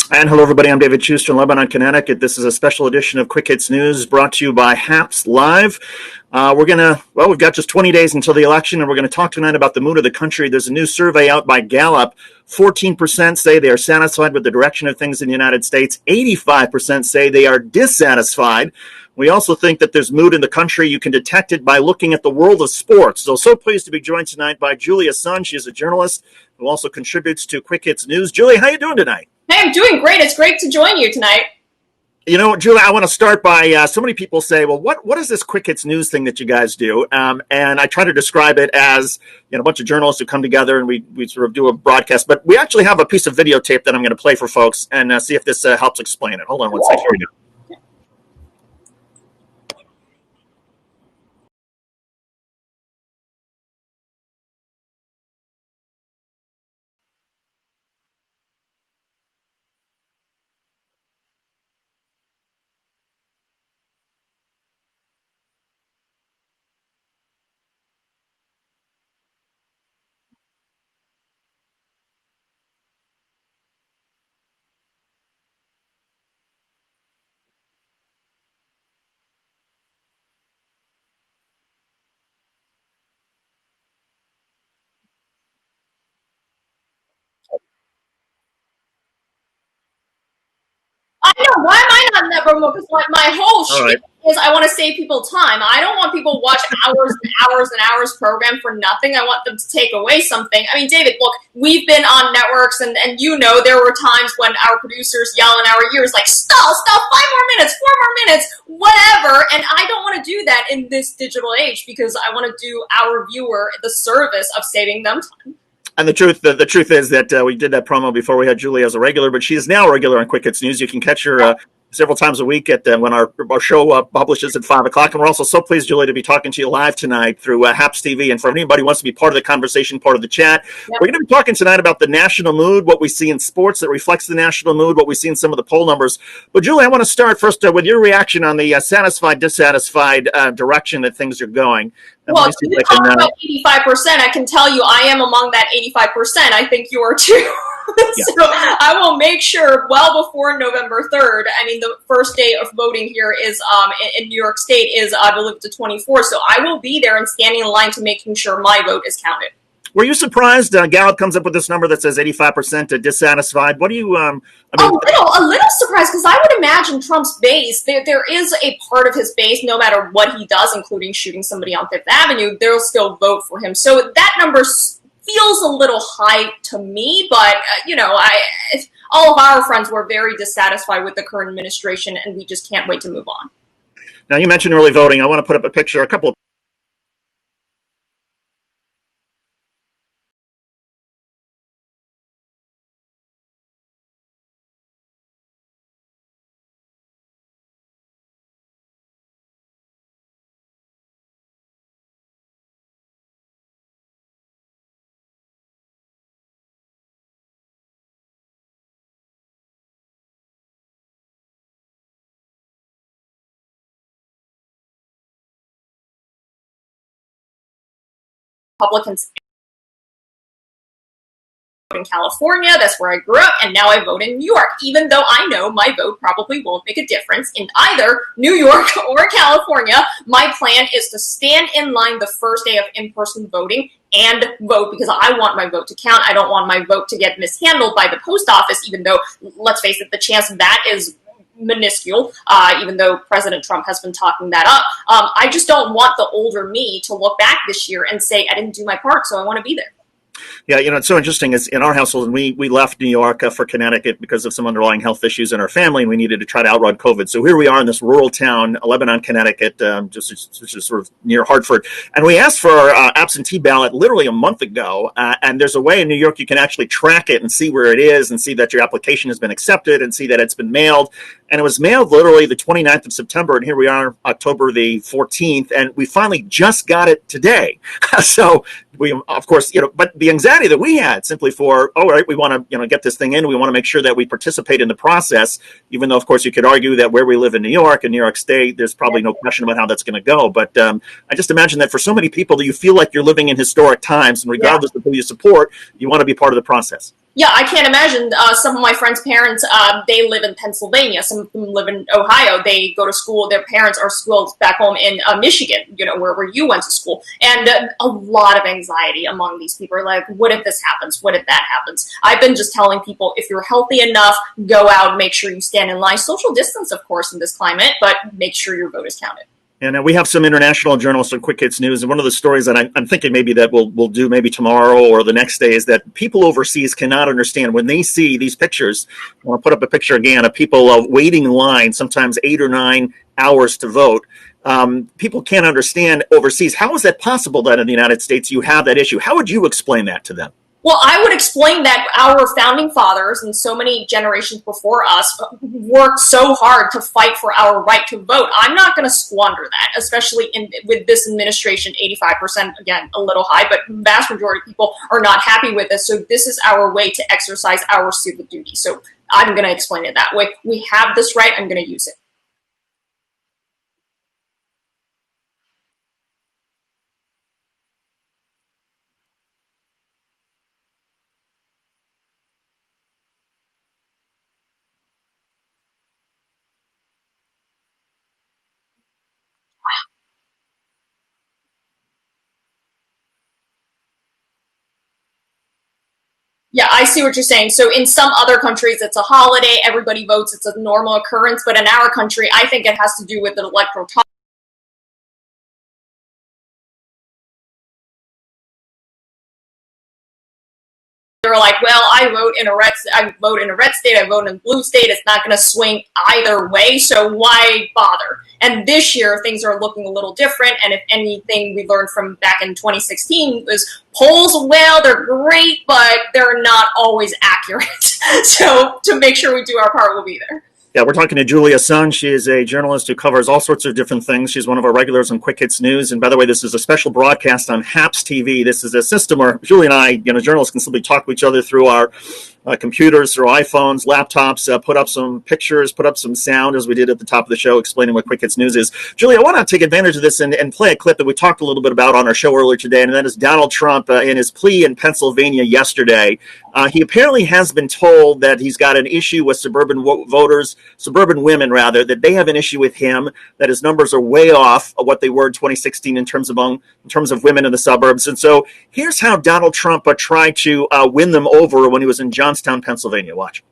And hello, everybody. I'm David Schuster in Lebanon, Connecticut. This is a special edition of Quick Hits News brought to you by HAPS Live. We've got just 20 days until the election, and we're going to talk tonight about the mood of the country. There's a new survey out by Gallup. 14% say they are satisfied with the direction of things in the United States. 85% say they are dissatisfied. We also think that there's mood in the country. You can detect it by looking at the world of sports. So pleased to be joined tonight by Julia Sun. She is a journalist who also contributes to Quick Hits News. Julia, how you doing tonight? Hey, I'm doing great. It's great to join you tonight. You know, Julia, I want to start by so many people say, well, what is this Quick Hits News thing that you guys do? And I try to describe it as, a bunch of journalists who come together and we sort of do a broadcast. But we actually have a piece of videotape that I'm going to play for folks and see if this helps explain it. Hold on one second. Here we go. I know. Why am I not in that room? Because my whole All right. shit is I want to save people time. I don't want people to watch hours and hours and hours program for nothing. I want them to take away something. I mean, David, look, we've been on networks, and there were times when our producers yell in our ears like, stop, 5 more minutes, 4 more minutes, whatever. And I don't want to do that in this digital age because I want to do our viewer the service of saving them time. And the truth is that we did that promo before we had Julia as a regular, but she is now a regular on Quick Hits News. You can catch her several times a week at when our show publishes at 5 o'clock. And we're also so pleased, Julia, to be talking to you live tonight through HAPS TV. And for anybody who wants to be part of the conversation, part of the chat, We're going to be talking tonight about the national mood, what we see in sports that reflects the national mood, what we see in some of the poll numbers. But Julia, I want to start first with your reaction on the satisfied, dissatisfied direction that things are going. Well, you talk about 85%. I can tell you I am among that 85%. I think you are too. Yeah. So I will make sure well before November 3rd. I mean, the first day of voting here is in New York State is, I believe, the 24th. So I will be there and standing in line to making sure my vote is counted. Were you surprised? Gallup comes up with this number that says 85% dissatisfied. What do you? A little surprised because I would imagine Trump's base. There is a part of his base, no matter what he does, including shooting somebody on Fifth Avenue, they'll still vote for him. So that number feels a little high to me. But all of our friends were very dissatisfied with the current administration, and we just can't wait to move on. Now you mentioned early voting. I want to put up a picture. A couple of Republicans in California, that's where I grew up, and now I vote in New York, even though I know my vote probably won't make a difference in either New York or California. My plan is to stand in line the first day of in-person voting and vote because I want my vote to count. I don't want my vote to get mishandled by the post office, even though, let's face it, the chance of that is minuscule, even though President Trump has been talking that up. I just don't want the older me to look back this year and say, I didn't do my part, so I want to be there. Yeah, it's so interesting. Is in our household, and we left New York for Connecticut because of some underlying health issues in our family, and we needed to try to outrun COVID. So here we are in this rural town, Lebanon, Connecticut, just sort of near Hartford. And we asked for our absentee ballot literally a month ago. And there's a way in New York you can actually track it and see where it is and see that your application has been accepted and see that it's been mailed. And it was mailed literally the 29th of September, and here we are, October the 14th, and we finally just got it today. So we, of course, but the anxiety that we had simply for, all right, we want to, get this thing in, we want to make sure that we participate in the process, even though, of course, you could argue that where we live in New York and New York State, there's probably no question about how that's going to go. But I just imagine that for so many people that you feel like you're living in historic times, and regardless of who you support, you want to be part of the process. Yeah, I can't imagine. Some of my friends' parents, they live in Pennsylvania. Some of them live in Ohio. They go to school. Their parents are schooled back home in Michigan, where you went to school. And a lot of anxiety among these people are like, what if this happens? What if that happens? I've been just telling people, if you're healthy enough, go out, make sure you stand in line. Social distance, of course, in this climate, but make sure your vote is counted. And we have some international journalists on Quick Hits News. And one of the stories that I'm thinking maybe that we'll do maybe tomorrow or the next day is that people overseas cannot understand when they see these pictures. I'll put up a picture again of people waiting in line, sometimes 8 or 9 hours to vote. People can't understand overseas. How is that possible that in the United States you have that issue? How would you explain that to them? Well, I would explain that our founding fathers and so many generations before us worked so hard to fight for our right to vote. I'm not going to squander that, especially with this administration. 85%, again, a little high, but vast majority of people are not happy with this. So this is our way to exercise our civic duty. So I'm going to explain it that way. We have this right. I'm going to use it. Yeah, I see what you're saying. So in some other countries, it's a holiday, everybody votes, it's a normal occurrence. But in our country, I think it has to do with the electoral they were like, well, I vote in a red state, I vote in a blue state. It's not going to swing either way, so why bother? And this year, things are looking a little different. And if anything, we learned from back in 2016 was polls. Well, they're great, but they're not always accurate. So to make sure we do our part, we'll be there. Yeah, we're talking to Julia Sun. She is a journalist who covers all sorts of different things. She's one of our regulars on Quick Hits News. And by the way, this is a special broadcast on HAPS TV. This is a system where Julia and I, journalists can simply talk to each other through our computers, through iPhones, laptops, put up some pictures, put up some sound, as we did at the top of the show, explaining what Quick Hits News is. Julia, I want to take advantage of this and play a clip that we talked a little bit about on our show earlier today, and that is Donald Trump in his plea in Pennsylvania yesterday. He apparently has been told that he's got an issue with suburban voters, suburban women rather, that they have an issue with him, that his numbers are way off of what they were in 2016 in terms of women in the suburbs. And so here's how Donald Trump tried to win them over when he was in Johnstown, Pennsylvania. Watch.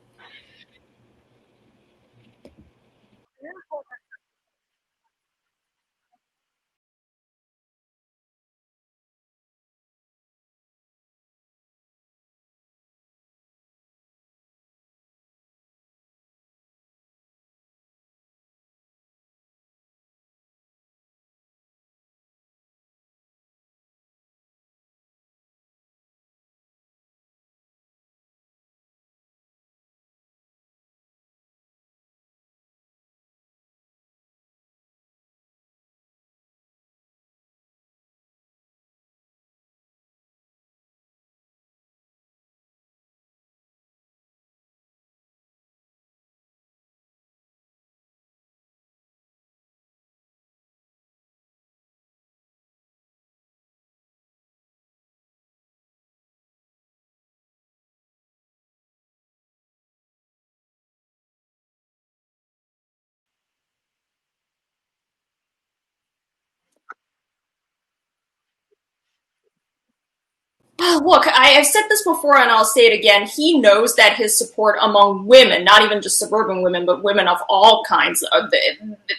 Look, I have said this before and I'll say it again. He knows that his support among women, not even just suburban women, but women of all kinds,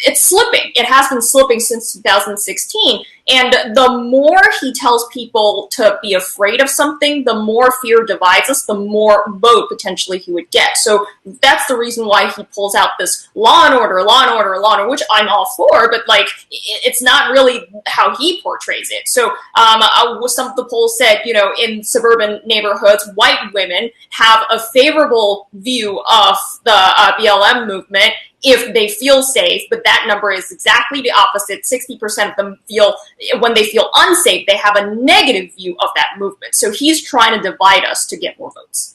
it's slipping. It has been slipping since 2016. And the more he tells people to be afraid of something, the more fear divides us, the more vote potentially he would get. So that's the reason why he pulls out this law and order, law and order, law and order, which I'm all for, but like it's not really how he portrays it. So some of the polls said, in suburban neighborhoods, white women have a favorable view of the BLM movement if they feel safe, but that number is exactly the opposite. 60% of them feel, when they feel unsafe, they have a negative view of that movement. So he's trying to divide us to get more votes.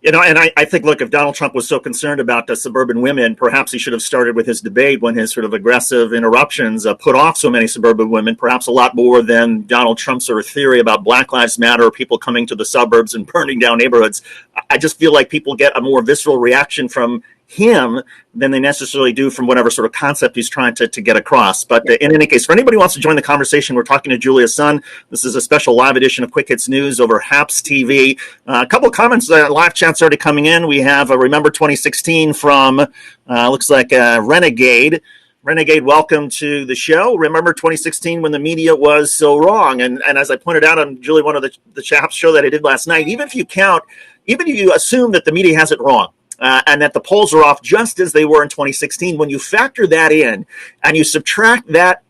And I think, look, if Donald Trump was so concerned about the suburban women, perhaps he should have started with his debate when his sort of aggressive interruptions put off so many suburban women, perhaps a lot more than Donald Trump's sort of theory about Black Lives Matter, or people coming to the suburbs and burning down neighborhoods. I just feel like people get a more visceral reaction from him than they necessarily do from whatever sort of concept he's trying to get across. But in any case, for anybody who wants to join the conversation, we're talking to Julia Sun. This is a special live edition of Quick Hits News over HAPS TV. A couple of comments, live chat's already coming in. We have a Remember 2016 from, looks like Renegade. Renegade, welcome to the show. Remember 2016 when the media was so wrong. And as I pointed out on Julie, one of the chaps show that I did last night, even if you assume that the media has it wrong, and that the polls are off just as they were in 2016. When you factor that in and you subtract that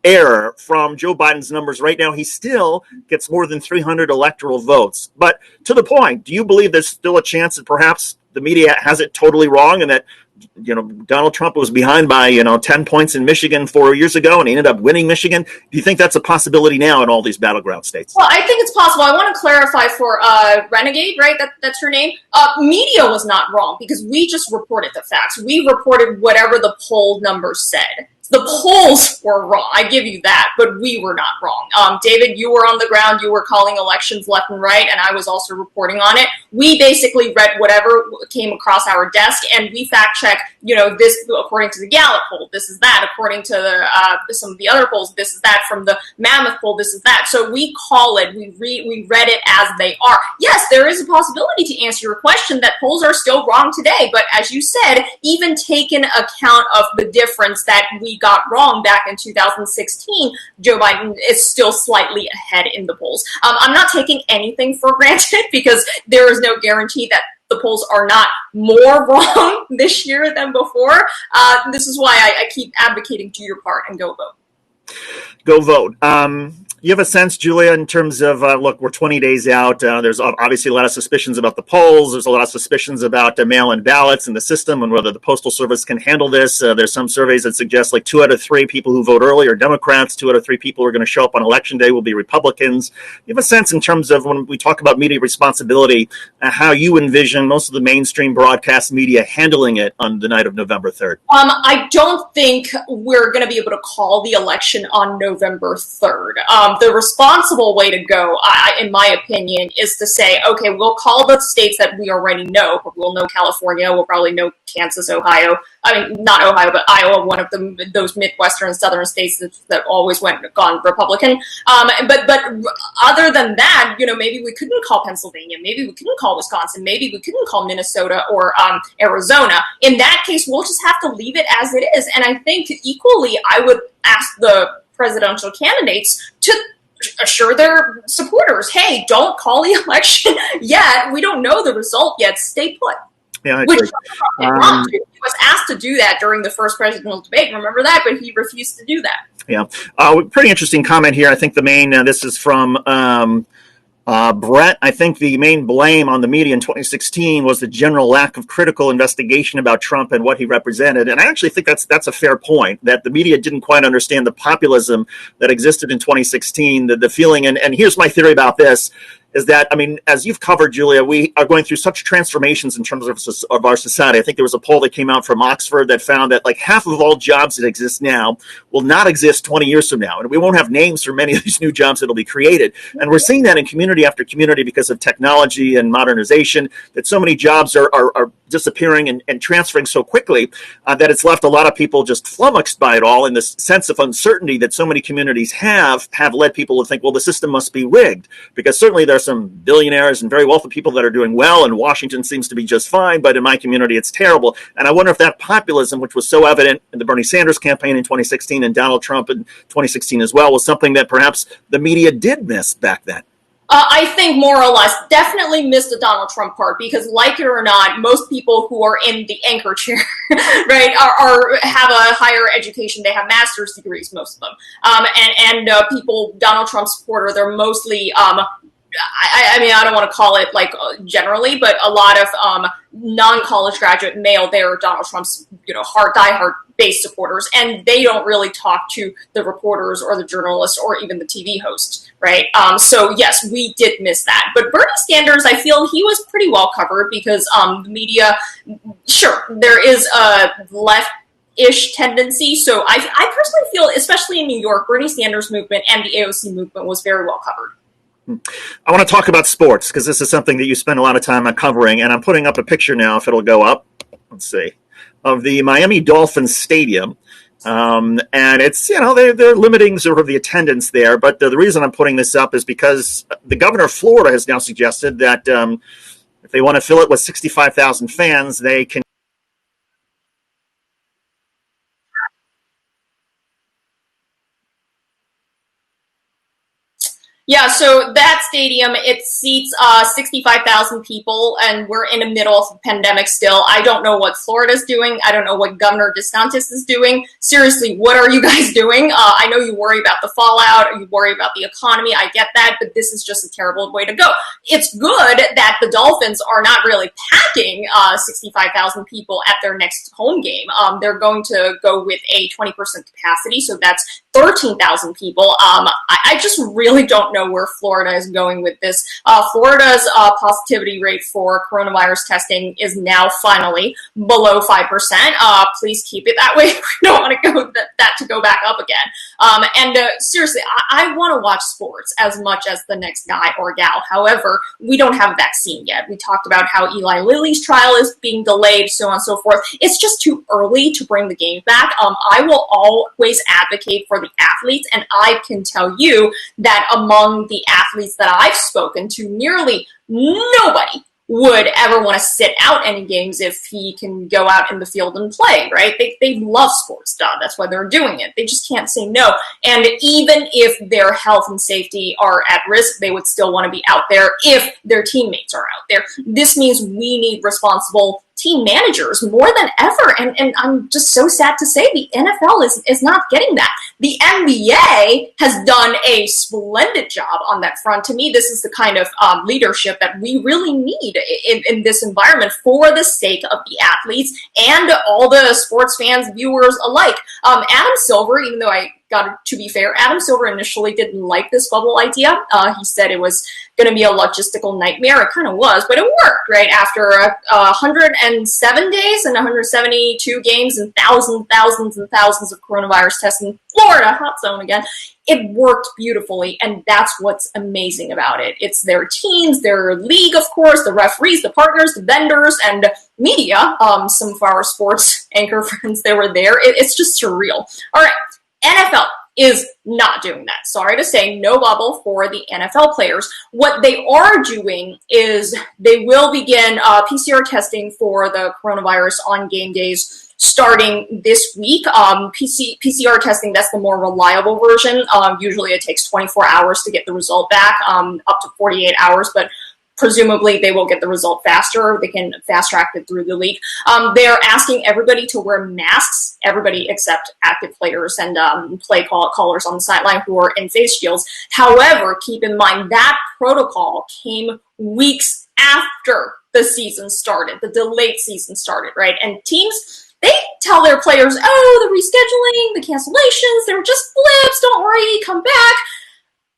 error from Joe Biden's numbers right now, he still gets more than 300 electoral votes. But to the point, do you believe there's still a chance that perhaps the media has it totally wrong and that Donald Trump was behind by 10 points in Michigan 4 years ago and he ended up winning Michigan? Do you think that's a possibility now in all these battleground states? Well, I think it's possible. I want to clarify for Renegade, right? That's her name. Media was not wrong because we just reported the facts. We reported whatever the poll numbers said. The polls were wrong. I give you that, but we were not wrong. David, you were on the ground. You were calling elections left and right, and I was also reporting on it. We basically read whatever came across our desk, and we fact-check, this according to the Gallup poll, this is that. According to some of the other polls, this is that. From the Mammoth poll, this is that. So we call it, we read it as they are. Yes, there is a possibility, to answer your question, that polls are still wrong today, but as you said, even taking account of the difference that we got wrong back in 2016, Joe Biden is still slightly ahead in the polls. I'm not taking anything for granted because there is no guarantee that the polls are not more wrong this year than before. This is why I keep advocating do your part and go vote. Go vote. You have a sense, Julia, in terms of, look, we're 20 days out. There's obviously a lot of suspicions about the polls. There's a lot of suspicions about mail-in ballots in the system and whether the Postal Service can handle this. There's some surveys that suggest like 2 out of 3 people who vote early are Democrats. 2 out of 3 people who are going to show up on Election Day will be Republicans. You have a sense in terms of when we talk about media responsibility, how you envision most of the mainstream broadcast media handling it on the night of November 3rd? I don't think we're going to be able to call the election on November 3rd. The responsible way to go, in my opinion, is to say, okay, we'll call the states that we already know. We'll know California. We'll probably know Kansas, Ohio. I mean, not Ohio, but Iowa, one of those Midwestern and Southern states that always gone Republican. But other than that, maybe we couldn't call Pennsylvania. Maybe we couldn't call Wisconsin. Maybe we couldn't call Minnesota or Arizona. In that case, we'll just have to leave it as it is. And I think equally, I would ask the presidential candidates to assure their supporters, hey, don't call the election yet. We don't know the result yet. Stay put. Yeah, Which he was asked to do that during the first presidential debate. Remember that? But he refused to do that. Yeah. Pretty interesting comment here. I think the main, this is from Brett. I think the main blame on the media in 2016 was the general lack of critical investigation about Trump and what he represented. And I actually think that's a fair point, that the media didn't quite understand the populism that existed in 2016, the feeling. And here's my theory about this. Is that, I mean, as you've covered, Julia, we are going through such transformations in terms of our society. I think there was a poll that came out from Oxford that found that like half of all jobs that exist now will not exist 20 years from now. And we won't have names for many of these new jobs that will be created. And we're seeing that in community after community because of technology and modernization, that so many jobs are disappearing and transferring so quickly that it's left a lot of people just flummoxed by it all. And this sense of uncertainty that so many communities have led people to think, well, the system must be rigged, because certainly there's some billionaires and very wealthy people that are doing well, and Washington seems to be just fine, but in my community it's terrible. And I wonder if that populism, which was so evident in the Bernie Sanders campaign in 2016 and Donald Trump in 2016 as well, was something that perhaps the media did miss back then. I think more or less definitely missed the Donald Trump part, because like it or not, most people who are in the anchor chair, right, have a higher education. They have master's degrees, most of them. And people, Donald Trump supporter, they're mostly, I mean, I don't want to call it like generally, but a lot of non-college graduate male. They are Donald Trump's, diehard base supporters, and they don't really talk to the reporters or the journalists or even the TV host, right? So yes, we did miss that. But Bernie Sanders, I feel he was pretty well covered because the media, sure, there is a left-ish tendency. So I personally feel, especially in New York, Bernie Sanders movement and the AOC movement was very well covered. I want to talk about sports because this is something that you spend a lot of time on covering, and I'm putting up a picture now, if it'll go up. Let's see, of the Miami Dolphins Stadium. And it's, they're limiting sort of the attendance there. But the reason I'm putting this up is because the governor of Florida has now suggested that if they want to fill it with 65,000 fans, they can. Yeah, so that stadium, it seats 65,000 people, and we're in the middle of a pandemic still. I don't know what Florida's doing. I don't know what Governor DeSantis is doing. Seriously, what are you guys doing? I know you worry about the fallout, or you worry about the economy. I get that, but this is just a terrible way to go. It's good that the Dolphins are not really packing 65,000 people at their next home game. They're going to go with a 20% capacity, so that's 13,000 people. I just really don't know where Florida is going with this. Florida's positivity rate for coronavirus testing is now finally below 5%. Please keep it that way. We don't want to go that to go back up again. And seriously, I want to watch sports as much as the next guy or gal. However, we don't have a vaccine yet. We talked about how Eli Lilly's trial is being delayed, so on and so forth. It's just too early to bring the game back. I will always advocate for the athletes, and I can tell you that among the athletes that I've spoken to, nearly nobody would ever want to sit out any games if he can go out in the field and play, right? They love sports, duh. That's why they're doing it. They just can't say no. And even if their health and safety are at risk, they would still want to be out there if their teammates are out there. This means we need responsible team managers more than ever, and I'm just so sad to say the NFL is not getting that. The NBA has done a splendid job on that front. To me, this is the kind of leadership that we really need in this environment for the sake of the athletes and all the sports fans, viewers alike. Adam Silver, even though to be fair, Adam Silver initially didn't like this bubble idea. He said it was going to be a logistical nightmare. It kind of was, but it worked, right? After 107 days and 172 games and thousands and thousands of coronavirus tests in Florida, hot zone again, it worked beautifully, and that's what's amazing about it. It's their teams, their league, of course, the referees, the partners, the vendors, and media. Some of our sports anchor friends, they were there. It's just surreal. All right. NFL is not doing that. Sorry to say, no bubble for the NFL players. What they are doing is they will begin PCR testing for the coronavirus on game days starting this week. PCR testing, that's the more reliable version. Usually it takes 24 hours to get the result back, up to 48 hours, but presumably they will get the result faster. They can fast track it through the league. They're asking everybody to wear masks, everybody except active players and play callers on the sideline who are in face shields. However, keep in mind that protocol came weeks after the season started, the delayed season started, right? And teams, they tell their players, oh, the rescheduling, the cancellations, they're just blips, don't worry, come back.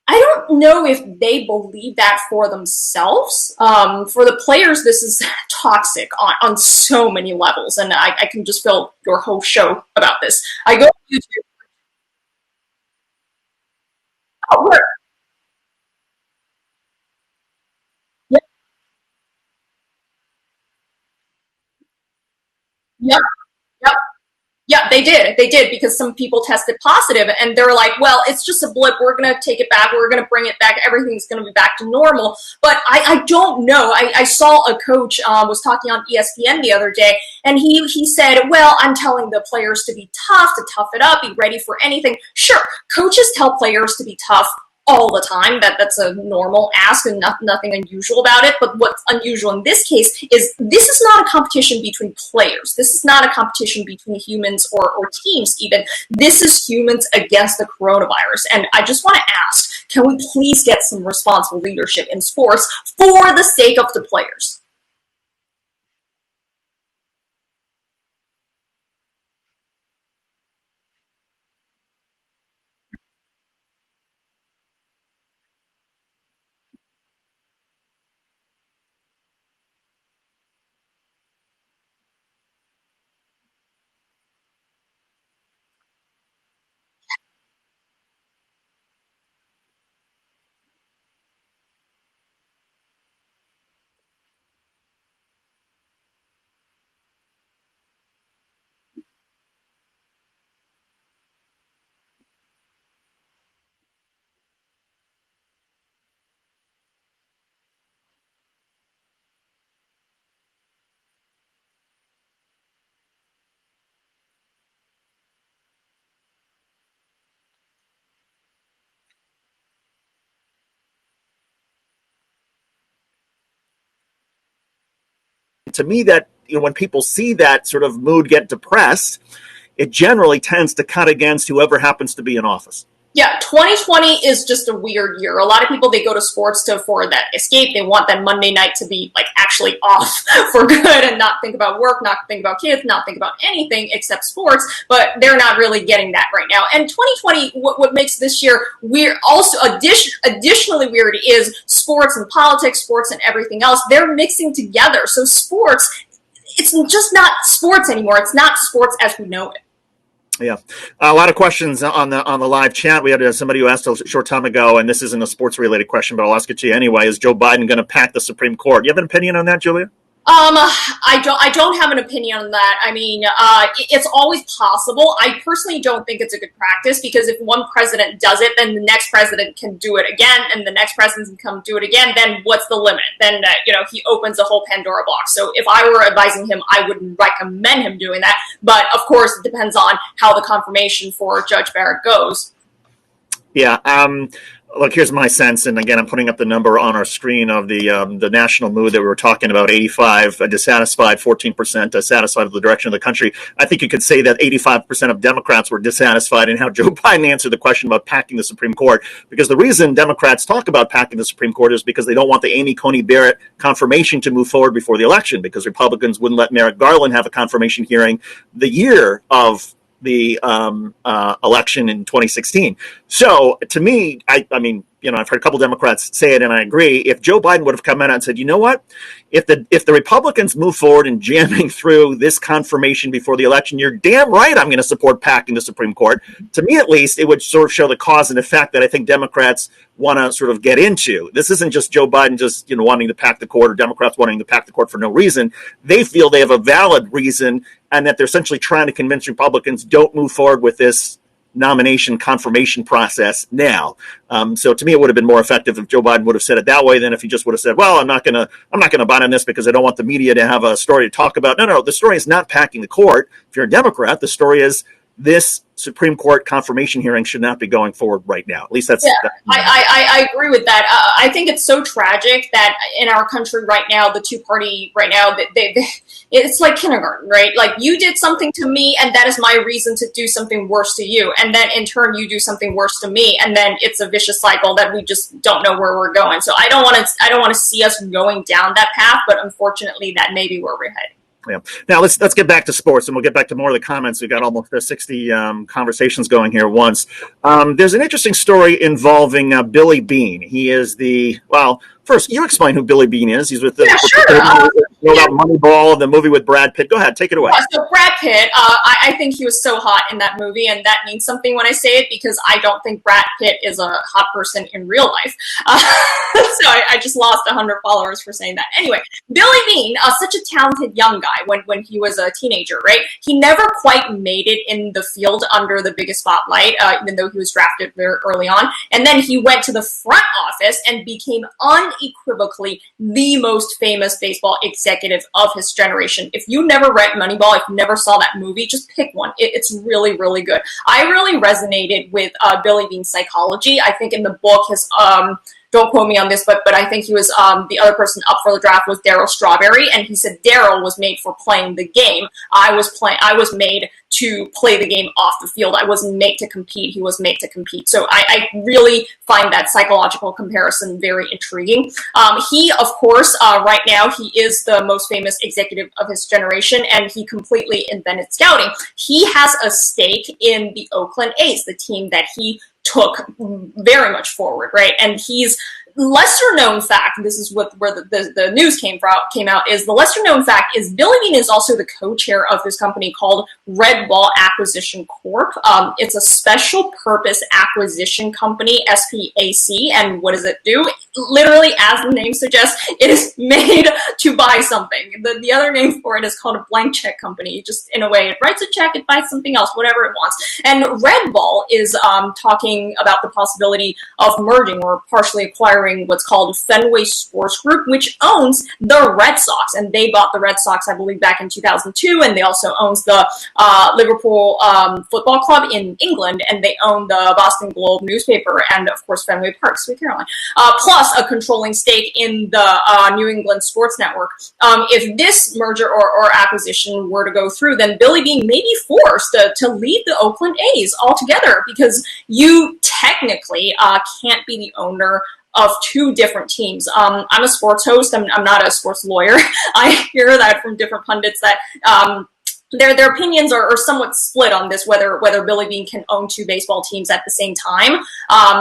I don't know if they believe that for themselves. For the players, this is toxic on so many levels, and I can just fill your whole show about this. I go to YouTube. Oh, where? Yep, yep, yep. Yeah, they did. They did because some people tested positive and they're like, well, it's just a blip. We're going to take it back. We're going to bring it back. Everything's going to be back to normal. But I don't know. I saw a coach was talking on ESPN the other day, and he said, well, I'm telling the players to be tough, to tough it up, be ready for anything. Sure, coaches tell players to be tough all the time. That's a normal ask and nothing unusual about it. But what's unusual in this case is this is not a competition between players. This is not a competition between humans or teams even. This is humans against the coronavirus. And I just want to ask, can we please get some responsible leadership in sports for the sake of the players? to me, that when people see that sort of mood get depressed, it generally tends to cut against whoever happens to be in office. Yeah, 2020 is just a weird year. A lot of people, they go to sports for that escape. They want that Monday night to be like actually off for good and not think about work, not think about kids, not think about anything except sports, but they're not really getting that right now. And 2020, what makes this year weird, also additionally weird, is sports and politics, sports and everything else. They're mixing together. So sports, it's just not sports anymore. It's not sports as we know it. Yeah, a lot of questions on the live chat. We had somebody who asked a short time ago, and this isn't a sports related question, but I'll ask it to you anyway. Is Joe Biden going to pack the Supreme Court? You have an opinion on that, Julia? I don't have an opinion on that. I mean, it's always possible. I personally don't think it's a good practice, because if one president does it, then the next president can do it again, and the next president can do it again. Then what's the limit? Then, he opens a whole Pandora box. So if I were advising him, I wouldn't recommend him doing that. But of course, it depends on how the confirmation for Judge Barrett goes. Yeah. Look, here's my sense, and again, I'm putting up the number on our screen of the national mood that we were talking about: 85 dissatisfied, 14% satisfied with the direction of the country. I think you could say that 85% of Democrats were dissatisfied in how Joe Biden answered the question about packing the Supreme Court, because the reason Democrats talk about packing the Supreme Court is because they don't want the Amy Coney Barrett confirmation to move forward before the election, because Republicans wouldn't let Merrick Garland have a confirmation hearing the year of the election in 2016. So to me, I mean, I've heard a couple Democrats say it, and I agree. If Joe Biden would have come out and said, you know what, if the Republicans move forward in jamming through this confirmation before the election, you're damn right I'm going to support packing the Supreme Court. To me, at least, it would sort of show the cause and effect that I think Democrats want to sort of get into. This isn't just Joe Biden just wanting to pack the court, or Democrats wanting to pack the court for no reason. They feel they have a valid reason, and that they're essentially trying to convince Republicans don't move forward with this nomination confirmation process now. So to me, it would have been more effective if Joe Biden would have said it that way than if he just would have said, well, I'm not going to bite on this because I don't want the media to have a story to talk about. No, the story is not packing the court. If you're a Democrat, the story is this Supreme Court confirmation hearing should not be going forward right now. At least that's... Yeah, I agree with that. I think it's so tragic that in our country right now, the two-party right now, it's like kindergarten, right? Like, you did something to me, and that is my reason to do something worse to you. And then in turn, you do something worse to me. And then it's a vicious cycle that we just don't know where we're going. So I don't want to see us going down that path, but unfortunately, that may be where we're heading. Yeah. Now let's get back to sports, and we'll get back to more of the comments. We've got almost 60 conversations going here at once. There's an interesting story involving Billy Beane. He is first, you explain who Billy Beane is. He's with the Moneyball, the movie with Brad Pitt. Go ahead, take it away. So Brad Pitt, I think he was so hot in that movie, and that means something when I say it, because I don't think Brad Pitt is a hot person in real life. So I just lost 100 followers for saying that. Anyway, Billy Beane, such a talented young guy when he was a teenager, right? He never quite made it in the field under the biggest spotlight, even though he was drafted very early on. And then he went to the front office and became unequivocally the most famous baseball executive of his generation. If you never read Moneyball, if you never saw that movie, just pick one. It's really, really good. I really resonated with Billy Beane's psychology. I think in the book, his don't quote me on this, but I think he was the other person up for the draft was Darryl Strawberry, and he said Darryl was made for playing the game. I was made to play the game off the field. I wasn't made to compete. He was made to compete. So I really find that psychological comparison very intriguing. He, of course, right now, he is the most famous executive of his generation, and he completely invented scouting. He has a stake in the Oakland A's, the team that he took very much forward, right? And he's lesser known fact, this is where the news came out, is the lesser known fact is Billy Beane is also the co-chair of this company called Red Ball Acquisition Corp. It's a special purpose acquisition company, SPAC, and what does it do? Literally, as the name suggests, it is made to buy something. The other name for it is called a blank check company. Just in a way, it writes a check, it buys something else, whatever it wants. And Red Ball is talking about the possibility of merging or partially acquiring what's called Fenway Sports Group, which owns the Red Sox. And they bought the Red Sox, I believe, back in 2002, and they also owns the Liverpool Football Club in England, and they own the Boston Globe newspaper, and of course Fenway Park, Sweet Caroline. Plus, plus a controlling stake in the New England Sports Network. If this merger or acquisition were to go through, then Billy Beane may be forced to leave the Oakland A's altogether, because you technically can't be the owner of two different teams. I'm a sports host. I'm not a sports lawyer. I hear that from different pundits that their opinions are somewhat split on this, whether Billy Beane can own two baseball teams at the same time.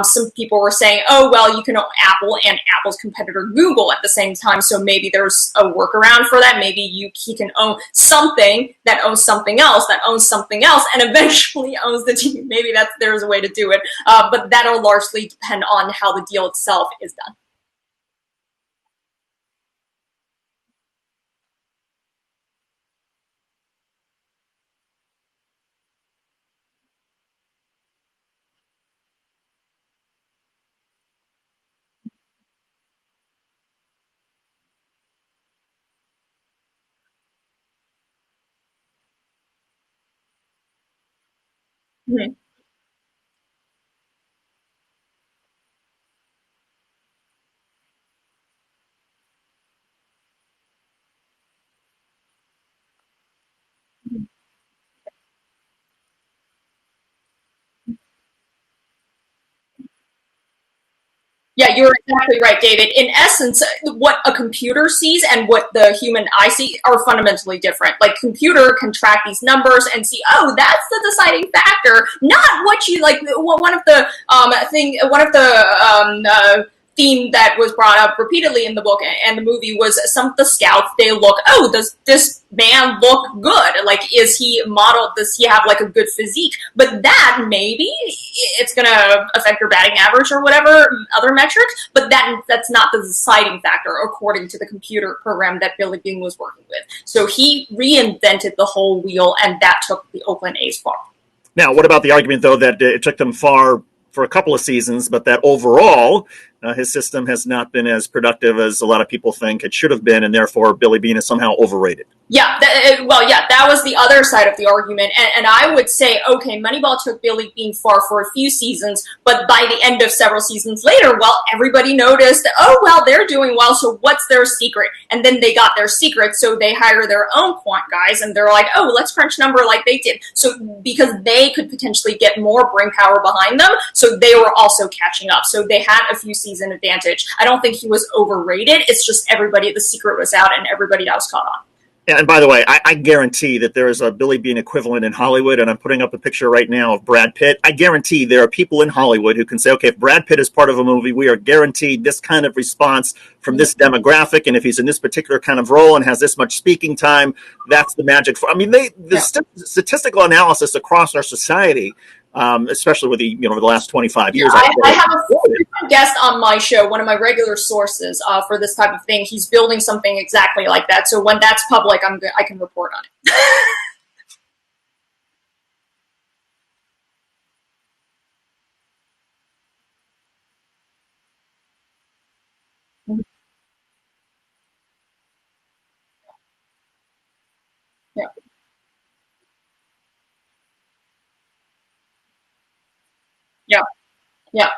Some people were saying, oh, well, you can own Apple and Apple's competitor Google at the same time, so maybe there's a workaround for that. Maybe he can own something that owns something else that owns something else and eventually owns the team. Maybe there's a way to do it, but that'll largely depend on how the deal itself is done. Mhm. Yeah, you're exactly right, David. In essence, what a computer sees and what the human eye sees are fundamentally different. Like, computer can track these numbers and see, oh, that's the deciding factor, not what you like. One of the theme that was brought up repeatedly in the book and the movie was some of the scouts. They look, oh, does this man look good? Like, is he modeled? Does he have like a good physique? But that maybe it's going to affect your batting average or whatever other metrics. But that's not the deciding factor according to the computer program that Billy Beane was working with. So he reinvented the whole wheel, and that took the Oakland A's far. Now, what about the argument, though, that it took them far for a couple of seasons, but that overall his system has not been as productive as a lot of people think it should have been, and therefore Billy Beane is somehow overrated? Yeah, that was the other side of the argument. And I would say, okay, Moneyball took Billy Beane far for a few seasons, but by the end of several seasons later, well, everybody noticed, oh, well, they're doing well, so what's their secret? And then they got their secret, so they hire their own quant guys, and they're like, oh, let's crunch number like they did. So because they could potentially get more brain power behind them, so they were also catching up. So they had a few season advantage. I don't think he was overrated. It's just the secret was out, and everybody else caught on. And by the way, I guarantee that there is a Billy Beane equivalent in Hollywood, and I'm putting up a picture right now of Brad Pitt. I guarantee there are people in Hollywood who can say, okay, if Brad Pitt is part of a movie, we are guaranteed this kind of response from this demographic, and if he's in this particular kind of role and has this much speaking time, that's the magic. Statistical analysis across our society, especially with the last 25 years. I have a frequent guest on my show, one of my regular sources for this type of thing. He's building something exactly like that. So when that's public, I can report on it. Yeah, yeah, yeah.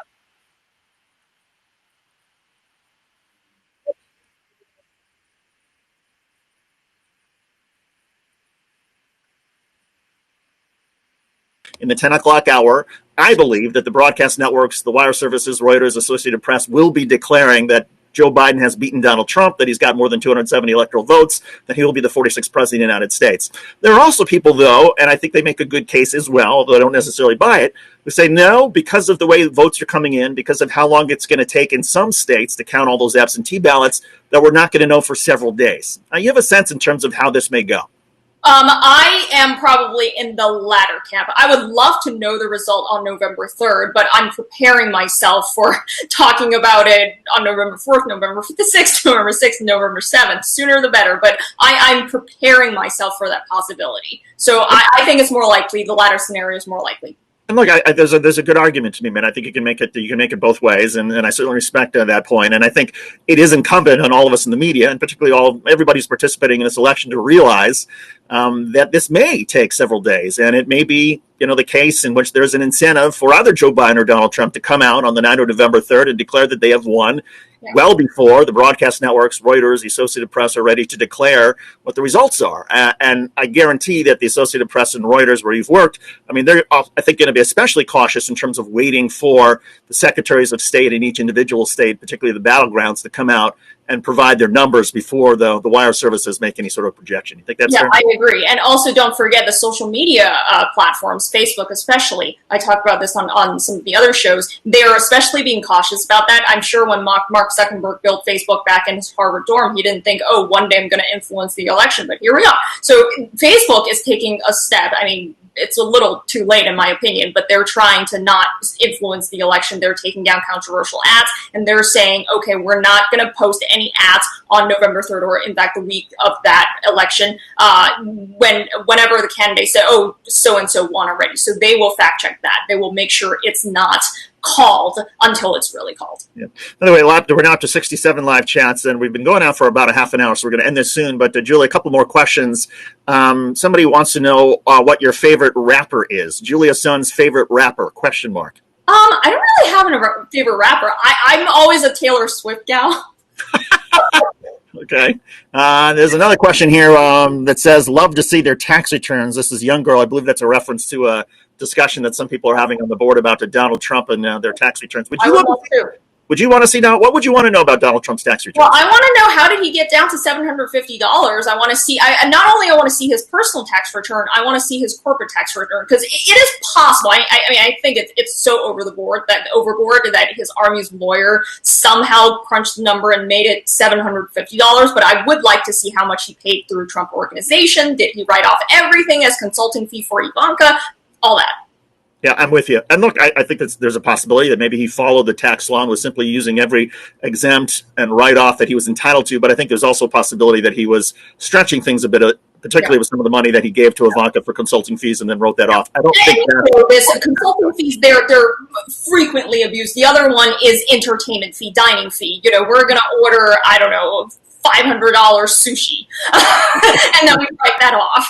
In the 10 o'clock hour, I believe that the broadcast networks, the wire services, Reuters, Associated Press, will be declaring that Joe Biden has beaten Donald Trump, that he's got more than 270 electoral votes, that he will be the 46th president of the United States. There are also people, though, and I think they make a good case as well, although I don't necessarily buy it, who say no, because of the way votes are coming in, because of how long it's going to take in some states to count all those absentee ballots, that we're not going to know for several days. Now, you have a sense in terms of how this may go? I am probably in the latter camp. I would love to know the result on November 3rd, but I'm preparing myself for talking about it on November 4th, November 6th, November 6th, November 7th. Sooner the better, but I'm preparing myself for that possibility. So I think it's more likely, the latter scenario is more likely. And look, there's a good argument to be made. I think you can make it both ways, and I certainly respect that point. And I think it is incumbent on all of us in the media, and particularly everybody who's participating in this election, to realize that this may take several days, and it may be the case in which there's an incentive for either Joe Biden or Donald Trump to come out on the night of November 3rd and declare that they have won, well before the broadcast networks, Reuters, the Associated Press are ready to declare what the results are. And I guarantee that the Associated Press and Reuters, where you've worked, I mean, they're, I think, going to be especially cautious in terms of waiting for the secretaries of state in each individual state, particularly the battlegrounds, to come out and provide their numbers before the wire services make any sort of projection. You think that's fair? I agree. And also don't forget the social media platforms, Facebook especially. I talked about this on some of the other shows. They're especially being cautious about that. I'm sure when Mark Zuckerberg built Facebook back in his Harvard dorm, he didn't think, oh, one day I'm going to influence the election, but here we are. So Facebook is taking a step. I mean, it's a little too late in my opinion, but they're trying to not influence the election. They're taking down controversial ads, and they're saying, okay, we're not going to post any ads on November 3rd or in fact the week of that election whenever the candidates say, oh, so-and-so won already. So they will fact check that. They will make sure it's not called until it's really called. Yeah. Anyway, we're now up to 67 live chats, and we've been going out for about a half an hour, so we're going to end this soon. But Julie, a couple more questions. Somebody wants to know what your favorite rapper is. Julia Sun's favorite rapper? Question mark. I don't really have a favorite rapper. I'm always a Taylor Swift gal. Okay. There's another question here that says, love to see their tax returns. This is Young Girl. I believe that's a reference to a discussion that some people are having on the board about Donald Trump and their tax returns. Would you want to see now? What would you want to know about Donald Trump's tax returns? Well, I want to know, how did he get down to $750? I want to see. I want to see his personal tax return. I want to see his corporate tax return, because it is possible. I mean, I think it's so overboard that his Army's lawyer somehow crunched the number and made it $750. But I would like to see how much he paid through Trump Organization. Did he write off everything as consulting fee for Ivanka? All that. Yeah, I'm with you. And look, I think there's a possibility that maybe he followed the tax law and was simply using every exempt and write-off that he was entitled to. But I think there's also a possibility that he was stretching things a bit, particularly with some of the money that he gave to Ivanka for consulting fees and then wrote that off. I don't think that... Consulting fees, they're frequently abused. The other one is entertainment fee, dining fee. You know, we're going to order, I don't know, $500 sushi, and then we write that off.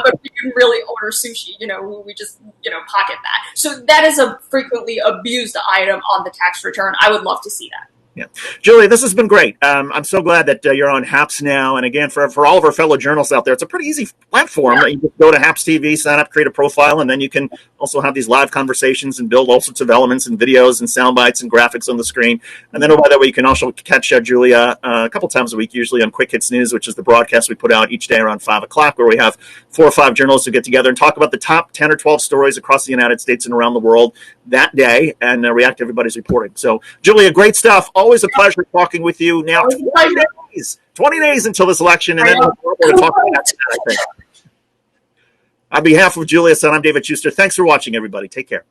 But we can really order sushi, we just, pocket that. So that is a frequently abused item on the tax return. I would love to see that. Yeah. Julie, this has been great. I'm so glad that you're on HAPS now. And again, for all of our fellow journalists out there, it's a pretty easy platform. Yeah. You just go to HAPS TV, sign up, create a profile, and then you can also have these live conversations and build all sorts of elements and videos and sound bites and graphics on the screen. And then by that way, you can also catch Julia a couple times a week, usually on Quick Hits News, which is the broadcast we put out each day around 5 o'clock, where we have 4 or 5 journalists who get together and talk about the top 10 or 12 stories across the United States and around the world that day and react to everybody's reporting. So, Julia, great stuff. Always a pleasure talking with you. Now, 20 days until this election, and then we're going to talk about that, I think. On behalf of Julia Sun, I'm David Schuster. Thanks for watching, everybody. Take care.